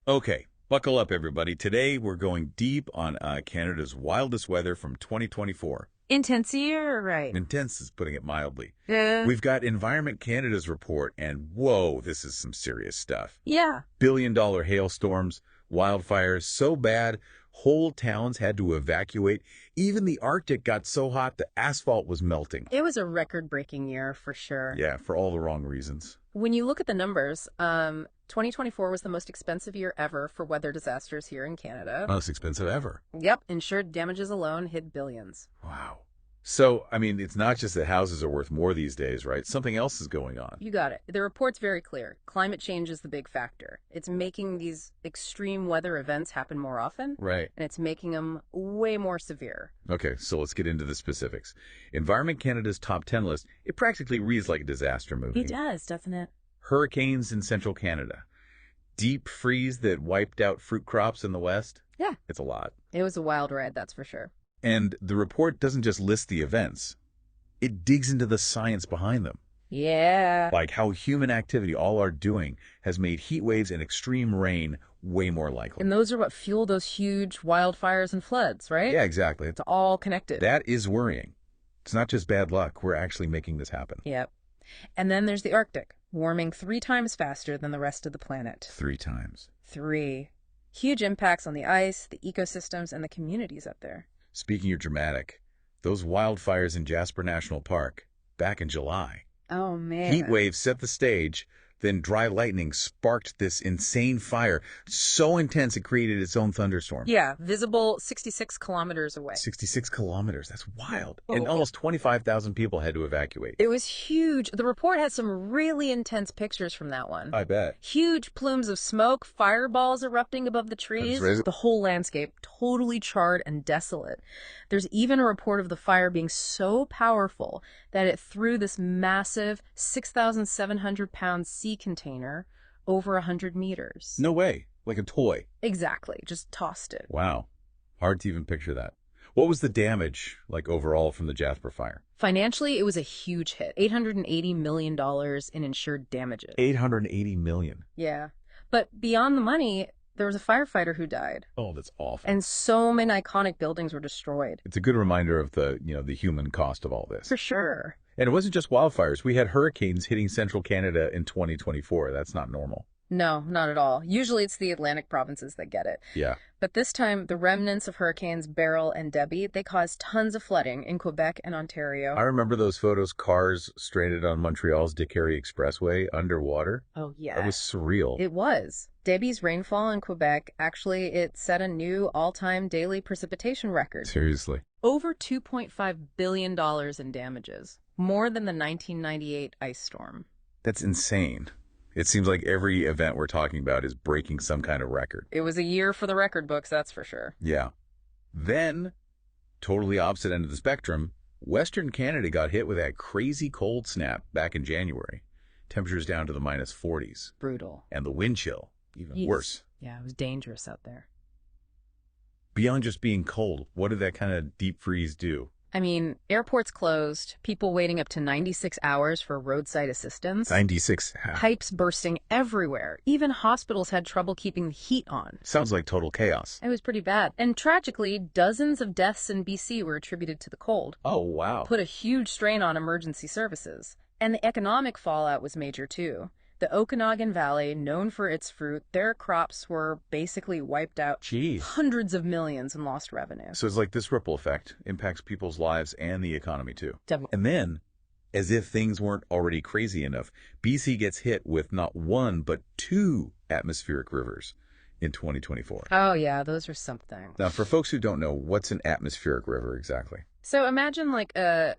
Okay, buckle up, everybody. Today we're going deep on Canada's wildest weather from 2024. Intense year, right? Intense is putting it mildly. Yeah. We've got Environment Canada's report, and whoa, this is some serious stuff. Yeah. Billion-dollar hailstorms, wildfires so bad, whole towns had to evacuate. Even the Arctic got so hot the asphalt was melting. It was a record-breaking year for sure. Yeah, for all the wrong reasons. When you look at the numbers, 2024 was the most expensive year ever for weather disasters here in Canada. Most expensive ever. Yep, insured damages alone hit billions. Wow. So, I mean, it's not just that houses are worth more these days, right? Something else is going on. You got it. The report's very clear. Climate change is the big factor. It's making these extreme weather events happen more often. Right. And it's making them way more severe. Okay, so let's get into the specifics. Environment Canada's top 10 list, it practically reads like a disaster movie. It does, doesn't it? Hurricanes in central Canada. Deep freeze that wiped out fruit crops in the west. Yeah. It's a lot. It was a wild ride, that's for sure. And the report doesn't just list the events. It digs into the science behind them. Yeah. Like how human activity, all our doing, has made heat waves and extreme rain way more likely. And those are what fuel those huge wildfires and floods, right? Yeah, exactly. It's all connected. That is worrying. It's not just bad luck. We're actually making this happen. Yep. And then there's the Arctic, warming 3 times faster than the rest of the planet. 3 times. 3. Huge impacts on the ice, the ecosystems, and the communities up there. Speaking of dramatic, those wildfires in Jasper National Park back in July. Oh, man. Heat waves set the stage, then dry lightning sparked this insane fire, so intense it created its own thunderstorm. Yeah, visible 66 kilometers away. 66 kilometers, that's wild. And almost 25,000 people had to evacuate. It was huge. The report has some really intense pictures from that one. I bet. Huge plumes of smoke, fireballs erupting above the trees. The whole landscape totally charred and desolate. There's even a report of the fire being so powerful that it threw this massive 6,700-pound sea container over 100 meters. No way. Like a toy. Exactly. Just tossed it. Wow. Hard to even picture that. What was the damage, like, overall from the Jasper fire? Financially, it was a huge hit. $880 million in insured damages. $880 million. Yeah. But beyond the money, there was a firefighter who died. Oh, that's awful. And so many iconic buildings were destroyed. It's a good reminder of the human cost of all this. For sure. And it wasn't just wildfires. We had hurricanes hitting central Canada in 2024. That's not normal. No, not at all. Usually it's the Atlantic provinces that get it. Yeah. But this time, the remnants of Hurricanes Beryl and Debbie, they caused tons of flooding in Quebec and Ontario. I remember those photos, cars stranded on Montreal's Dick Harry Expressway underwater. Oh, yeah. That was surreal. It was. Debbie's rainfall in Quebec, actually, it set a new all-time daily precipitation record. Seriously. Over $2.5 billion in damages. More than the 1998 ice storm. That's insane. It seems like every event we're talking about is breaking some kind of record. It was a year for the record books, that's for sure. Yeah. Then, totally opposite end of the spectrum, Western Canada got hit with that crazy cold snap back in January. Temperatures down to the minus 40s. Brutal. And the wind chill, even worse. Yeah, it was dangerous out there. Beyond just being cold, what did that kind of deep freeze do? I mean, airports closed, people waiting up to 96 hours for roadside assistance. 96. Pipes bursting everywhere. Even hospitals had trouble keeping the heat on. Sounds like total chaos. It was pretty bad. And tragically, dozens of deaths in BC were attributed to the cold. Oh, wow. Put a huge strain on emergency services. And the economic fallout was major, too. The Okanagan Valley, known for its fruit, their crops were basically wiped out. Jeez. Hundreds of millions in lost revenue. So it's like this ripple effect impacts people's lives and the economy too. Definitely. And then, as if things weren't already crazy enough, BC gets hit with not 1, but 2 atmospheric rivers in 2024. Oh, yeah, those are something. Now, for folks who don't know, what's an atmospheric river exactly? So imagine like a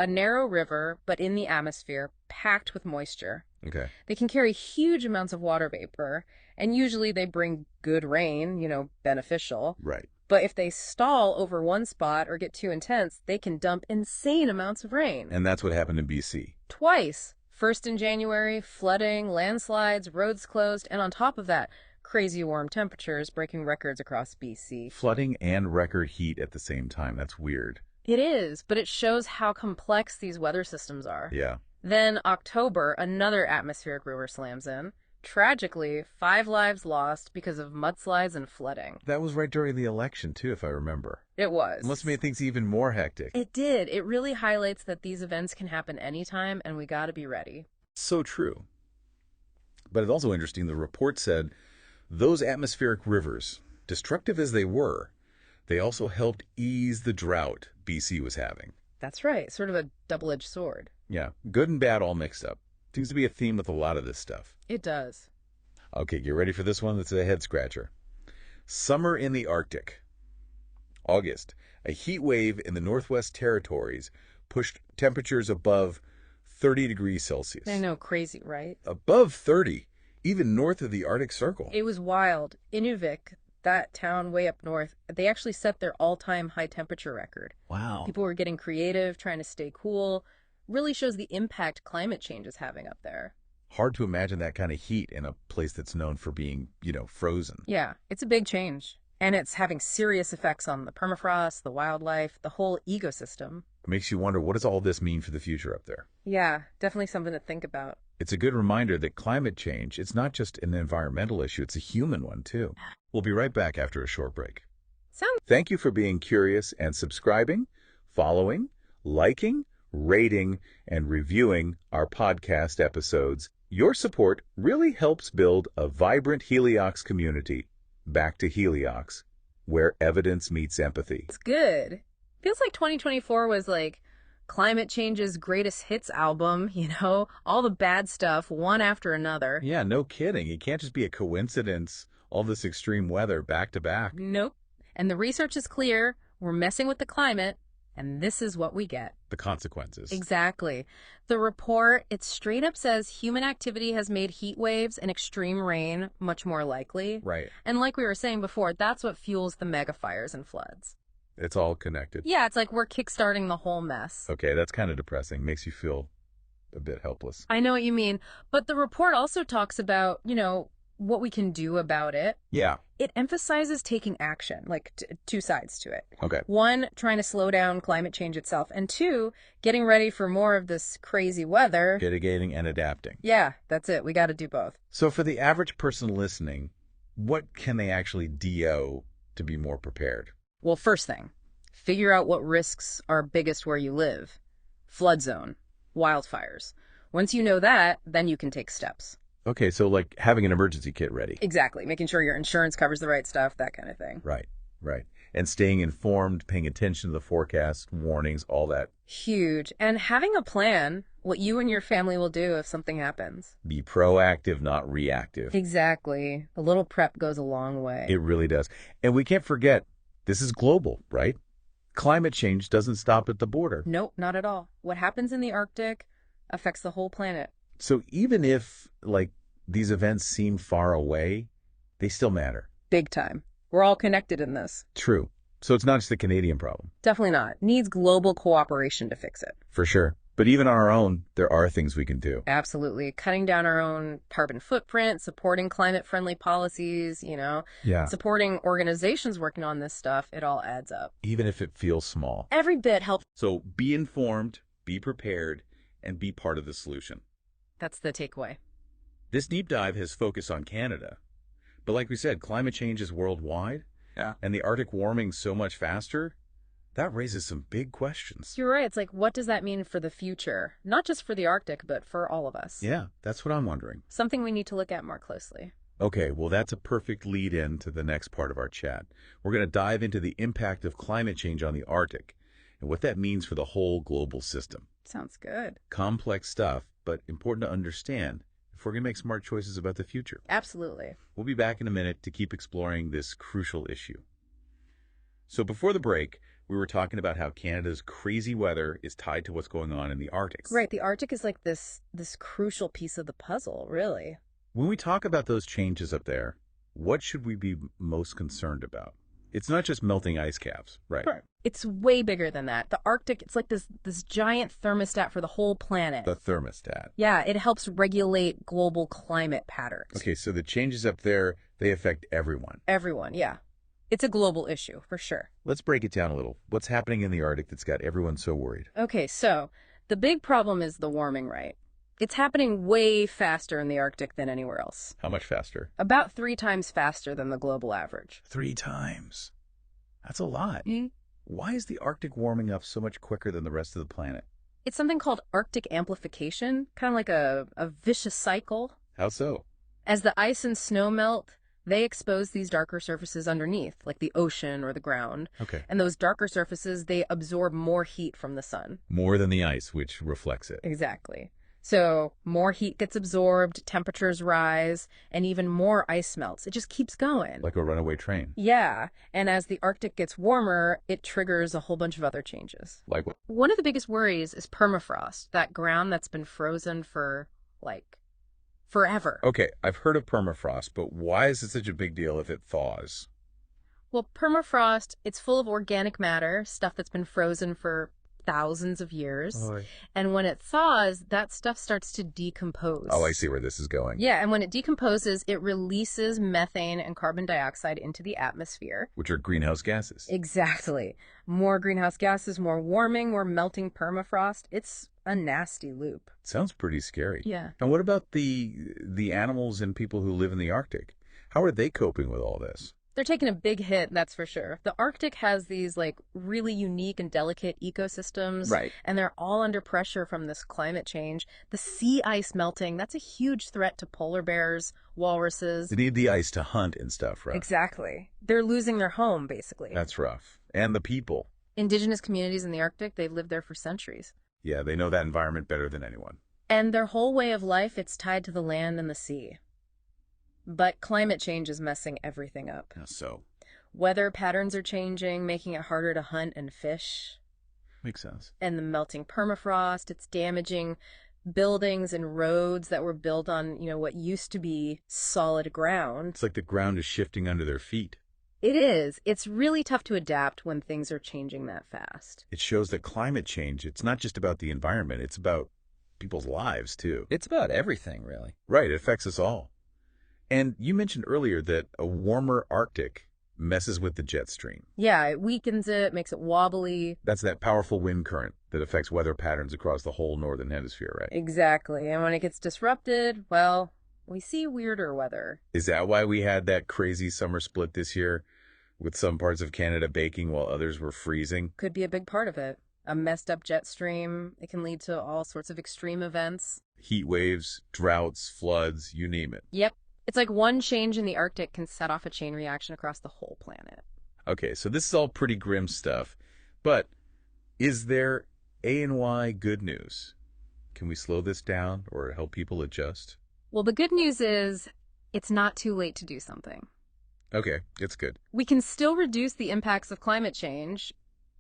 narrow river, but in the atmosphere, packed with moisture. Okay. They can carry huge amounts of water vapor, and usually they bring good rain, beneficial. Right. But if they stall over one spot or get too intense, they can dump insane amounts of rain. And that's what happened in BC. Twice. First in January, flooding, landslides, roads closed, and on top of that, crazy warm temperatures breaking records across BC. Flooding and record heat at the same time. That's weird. It is, but it shows how complex these weather systems are. Yeah. Then October, another atmospheric river slams in. Tragically, 5 lives lost because of mudslides and flooding. That was right during the election, too, if I remember. It was. It must have made things even more hectic. It did. It really highlights that these events can happen anytime, and we gotta be ready. So true. But it's also interesting, the report said those atmospheric rivers, destructive as they were, they also helped ease the drought BC was having. That's right. Sort of a double-edged sword. Yeah, good and bad all mixed up. Seems to be a theme with a lot of this stuff. It does. Okay, get ready for this one. That's a head-scratcher. Summer in the Arctic. August. A heat wave in the Northwest Territories pushed temperatures above 30 degrees Celsius. I know, crazy, right? Above 30, even north of the Arctic Circle. It was wild. Inuvik, that town way up north, they actually set their all-time high temperature record. Wow. People were getting creative, trying to stay cool. Really shows the impact climate change is having up there. Hard to imagine that kind of heat in a place that's known for being, frozen. Yeah, it's a big change. And it's having serious effects on the permafrost, the wildlife, the whole ecosystem. It makes you wonder, what does all this mean for the future up there? Yeah, definitely something to think about. It's a good reminder that climate change, it's not just an environmental issue, it's a human one too. We'll be right back after a short break. Thank you for being curious and subscribing, following, liking, rating, and reviewing our podcast episodes. Your support really helps build a vibrant Heliox community. Back to Heliox, where evidence meets empathy. It's good. Feels like 2024 was like climate change's greatest hits album, all the bad stuff, one after another. Yeah, no kidding. It can't just be a coincidence, all this extreme weather back to back. Nope. And the research is clear. We're messing with the climate. And this is what we get. The consequences. Exactly. The report, it straight up says human activity has made heat waves and extreme rain much more likely. Right. And like we were saying before, that's what fuels the mega fires and floods. It's all connected. Yeah, it's like we're kickstarting the whole mess. Okay, that's kind of depressing. Makes you feel a bit helpless. I know what you mean. But the report also talks about, what we can do about it. Yeah. It emphasizes taking action, like two sides to it. Okay. One, trying to slow down climate change itself. And two, getting ready for more of this crazy weather. Mitigating and adapting. Yeah, that's it. We got to do both. So for the average person listening, what can they actually do to be more prepared? Well, first thing, figure out what risks are biggest where you live. Flood zone, wildfires. Once you know that, then you can take steps. Okay, so like having an emergency kit ready. Exactly. Making sure your insurance covers the right stuff, that kind of thing. Right. And staying informed, paying attention to the forecast, warnings, all that. Huge. And having a plan, what you and your family will do if something happens. Be proactive, not reactive. Exactly. A little prep goes a long way. It really does. And we can't forget, this is global, right? Climate change doesn't stop at the border. Nope, not at all. What happens in the Arctic affects the whole planet. So even if, these events seem far away, they still matter. Big time. We're all connected in this. True. So it's not just a Canadian problem. Definitely not. Needs global cooperation to fix it. For sure. But even on our own, there are things we can do. Absolutely. Cutting down our own carbon footprint, supporting climate-friendly policies, Yeah. Supporting organizations working on this stuff, it all adds up. Even if it feels small. Every bit helps. So be informed, be prepared, and be part of the solution. That's the takeaway. This deep dive has focused on Canada. But like we said, climate change is worldwide. Yeah. And the Arctic warming so much faster, that raises some big questions. You're right. It's like, what does that mean for the future? Not just for the Arctic, but for all of us. Yeah, that's what I'm wondering. Something we need to look at more closely. Okay, well, that's a perfect lead-in to the next part of our chat. We're going to dive into the impact of climate change on the Arctic and what that means for the whole global system. Sounds good. Complex stuff, but important to understand if we're going to make smart choices about the future. Absolutely. We'll be back in a minute to keep exploring this crucial issue. So before the break, we were talking about how Canada's crazy weather is tied to what's going on in the Arctic. Right. The Arctic is like this crucial piece of the puzzle, really. When we talk about those changes up there, what should we be most concerned about? It's not just melting ice caps, right? Right. It's way bigger than that. The Arctic, it's like this giant thermostat for the whole planet. The thermostat. Yeah, it helps regulate global climate patterns. Okay, so the changes up there, they affect everyone. Everyone, yeah. It's a global issue, for sure. Let's break it down a little. What's happening in the Arctic that's got everyone so worried? Okay, so the big problem is the warming, right? It's happening way faster in the Arctic than anywhere else. How much faster? About 3 times faster than the global average. 3 times. That's a lot. Mm-hmm. Why is the Arctic warming up so much quicker than the rest of the planet? It's something called Arctic amplification, kind of like a vicious cycle. How so? As the ice and snow melt, they expose these darker surfaces underneath, like the ocean or the ground. Okay. And those darker surfaces, they absorb more heat from the sun. More than the ice, which reflects it. Exactly. So more heat gets absorbed, temperatures rise, and even more ice melts. It just keeps going. Like a runaway train. Yeah. And as the Arctic gets warmer, it triggers a whole bunch of other changes. Like what? One of the biggest worries is permafrost, that ground that's been frozen for, like, forever. Okay, I've heard of permafrost, but why is it such a big deal if it thaws? Well, permafrost, it's full of organic matter, stuff that's been frozen for thousands of years. Oh, and when it thaws, that stuff starts to decompose. I see where this is going. Yeah, and when it decomposes, it releases methane and carbon dioxide into the atmosphere. Which are greenhouse gases. Exactly. More greenhouse gases, more warming, more melting permafrost. It's a nasty loop. Sounds pretty scary. Yeah. And what about the animals and people who live in the Arctic? How are they coping with all this? They're taking a big hit, that's for sure. The Arctic has these, like, really unique and delicate ecosystems. Right. And they're all under pressure from this climate change. The sea ice melting, that's a huge threat to polar bears, walruses. They need the ice to hunt and stuff, right? Exactly. They're losing their home, basically. That's rough. And the people. Indigenous communities in the Arctic, they've lived there for centuries. Yeah, they know that environment better than anyone. And their whole way of life, it's tied to the land and the sea. But climate change is messing everything up. So? Weather patterns are changing, making it harder to hunt and fish. Makes sense. And the melting permafrost, it's damaging buildings and roads that were built on, what used to be solid ground. It's like the ground is shifting under their feet. It is. It's really tough to adapt when things are changing that fast. It shows that climate change, it's not just about the environment, it's about people's lives, too. It's about everything, really. Right, it affects us all. And you mentioned earlier that a warmer Arctic messes with the jet stream. Yeah, it weakens it, makes it wobbly. That's that powerful wind current that affects weather patterns across the whole northern hemisphere, right? Exactly. And when it gets disrupted, well, we see weirder weather. Is that why we had that crazy summer split this year, with some parts of Canada baking while others were freezing? Could be a big part of it. A messed up jet stream, it can lead to all sorts of extreme events. Heat waves, droughts, floods, you name it. Yep. It's like one change in the Arctic can set off a chain reaction across the whole planet. Okay, so this is all pretty grim stuff, but is there A&Y good news? Can we slow this down or help people adjust? Well, the good news is it's not too late to do something. Okay, it's good. We can still reduce the impacts of climate change,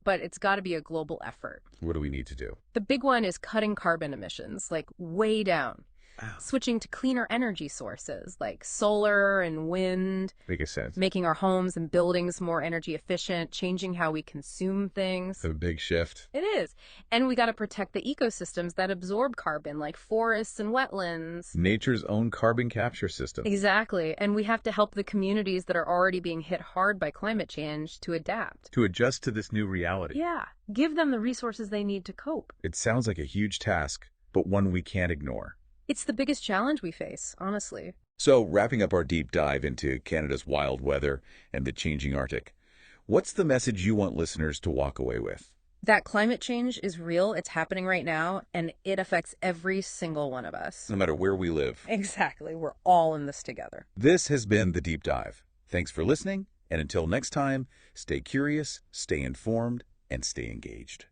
but it's got to be a global effort. What do we need to do? The big one is cutting carbon emissions, like way down. Wow. Switching to cleaner energy sources like solar and wind. Makes sense. Making our homes and buildings more energy efficient, changing how we consume things. It's a big shift. It is. And we got to protect the ecosystems that absorb carbon, like forests and wetlands. Nature's own carbon capture system. Exactly. And we have to help the communities that are already being hit hard by climate change to adapt. To adjust to this new reality. Yeah. Give them the resources they need to cope. It sounds like a huge task, but one we can't ignore. It's the biggest challenge we face, honestly. So, wrapping up our deep dive into Canada's wild weather and the changing Arctic, what's the message you want listeners to walk away with? That climate change is real, it's happening right now, and it affects every single one of us. No matter where we live. Exactly. We're all in this together. This has been The Deep Dive. Thanks for listening, and until next time, stay curious, stay informed, and stay engaged.